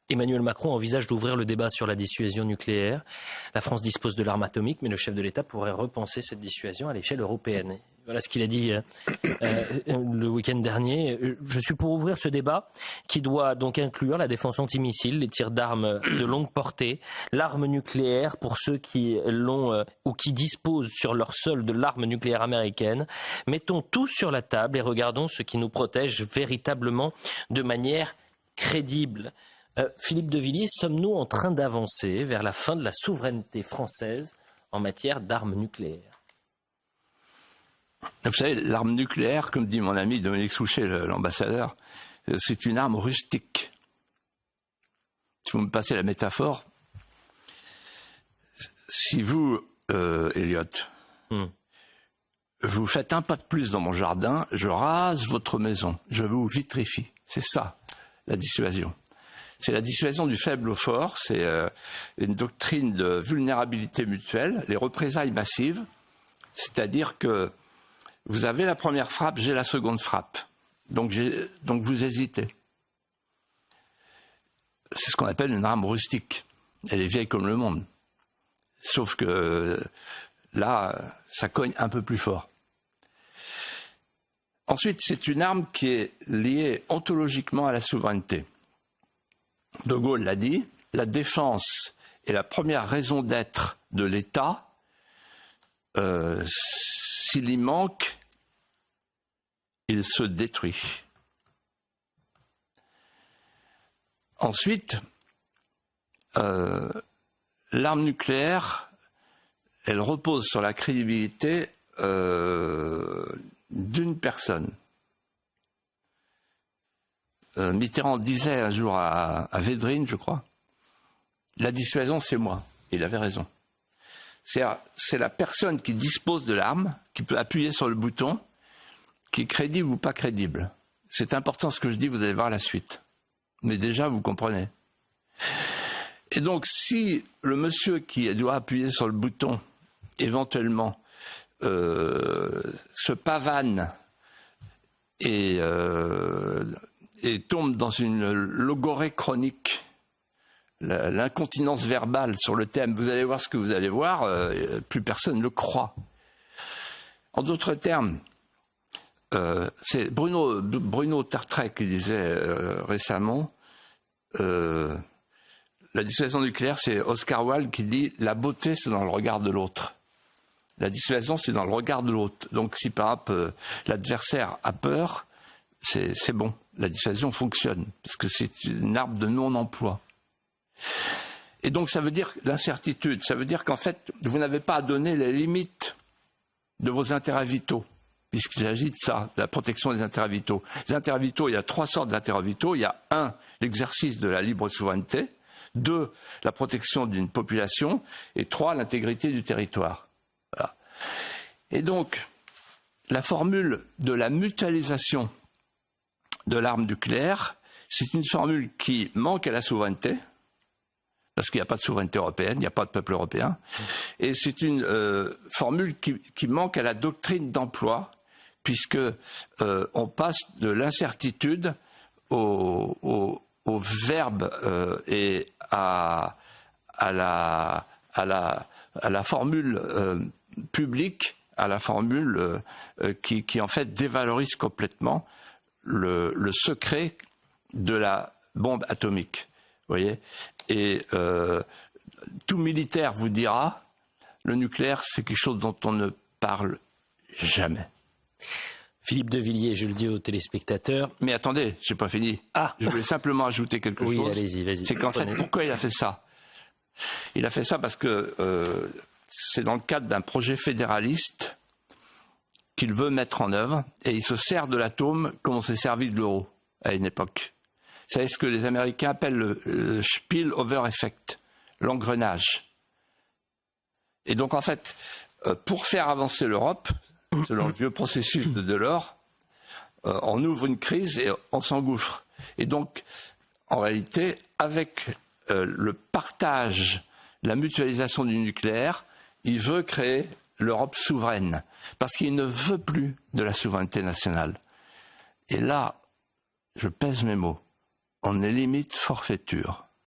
Emmanuel Macron envisage d'ouvrir le débat sur la dissuasion nucléaire. La France dispose de l'arme atomique, mais le chef de l'État pourrait repenser cette dissuasion à l'échelle européenne. Voilà ce qu'il a dit le week-end dernier. Je suis pour ouvrir ce débat qui doit donc inclure la défense antimissile, les tirs d'armes de longue portée, l'arme nucléaire pour ceux qui l'ont ou qui disposent sur leur sol de l'arme nucléaire américaine. Mettons tout sur la table et regardons ce qui nous protège véritablement de manière crédible. Philippe de Villiers, sommes-nous en train d'avancer vers la fin de la souveraineté française en matière d'armes nucléaires ? Vous savez, l'arme nucléaire, comme dit mon ami Dominique Souchet, l'ambassadeur, c'est une arme rustique. Si vous me passez la métaphore, si vous, Elliot, vous faites un pas de plus dans mon jardin, je rase votre maison, je vous vitrifie. C'est ça, la dissuasion. C'est la dissuasion du faible au fort, c'est une doctrine de vulnérabilité mutuelle, les représailles massives, c'est-à-dire que vous avez la première frappe, j'ai la seconde frappe, donc vous hésitez. C'est ce qu'on appelle une arme rustique, elle est vieille comme le monde, sauf que là, ça cogne un peu plus fort. Ensuite, c'est une arme qui est liée ontologiquement à la souveraineté. De Gaulle l'a dit, la défense est la première raison d'être de l'État. S'il y manque, il se détruit. Ensuite, l'arme nucléaire, elle repose sur la crédibilité d'une personne. Mitterrand disait un jour à Védrine, je crois, la dissuasion c'est moi. Il avait raison. C'est la personne qui dispose de l'arme, qui peut appuyer sur le bouton, qui est crédible ou pas crédible. C'est important ce que je dis, vous allez voir la suite. Mais déjà, vous comprenez. Et donc, si le monsieur qui doit appuyer sur le bouton, éventuellement, se pavane et tombe dans une logorée chronique, l'incontinence verbale sur le thème, vous allez voir ce que vous allez voir, plus personne ne le croit. En d'autres termes, c'est Bruno Tertrais qui disait récemment, la dissuasion nucléaire, c'est Oscar Wilde qui dit « la beauté, c'est dans le regard de l'autre ». La dissuasion, c'est dans le regard de l'autre. Donc si par exemple l'adversaire a peur, c'est bon, la dissuasion fonctionne, parce que c'est une arme de non-emploi. Et donc ça veut dire l'incertitude, ça veut dire qu'en fait, vous n'avez pas à donner les limites de vos intérêts vitaux, puisqu'il s'agit de ça, de la protection des intérêts vitaux. Les intérêts vitaux, il y a 3 sortes d'intérêts vitaux. Il y a 1, l'exercice de la libre souveraineté, 2, la protection d'une population, et 3, l'intégrité du territoire. Voilà. Et donc, la formule de la mutualisation de l'arme nucléaire, c'est une formule qui manque à la souveraineté, parce qu'il n'y a pas de souveraineté européenne, il n'y a pas de peuple européen, et c'est une formule qui manque à la doctrine d'emploi, puisque on passe de l'incertitude au verbe et à la formule publique, à la formule qui en fait dévalorise complètement le secret de la bombe atomique. Vous voyez ? Et tout militaire vous dira, le nucléaire, c'est quelque chose dont on ne parle jamais. Philippe de Villiers, je le dis aux téléspectateurs. Mais attendez, je n'ai pas fini. Je voulais simplement ajouter quelque chose. Oui, allez-y, vas-y. C'est qu'en fait, pourquoi il a fait ça ? Il a fait ça parce que c'est dans le cadre d'un projet fédéraliste qu'il veut mettre en œuvre, et il se sert de l'atome comme on s'est servi de l'euro à une époque. Vous savez ce que les Américains appellent le spillover effect, l'engrenage. Et donc en fait, pour faire avancer l'Europe, selon le vieux processus de Delors, on ouvre une crise et on s'engouffre. Et donc, en réalité, avec le partage, la mutualisation du nucléaire, il veut créer l'Europe souveraine, parce qu'il ne veut plus de la souveraineté nationale. Et là, je pèse mes mots, on est limite forfaiture.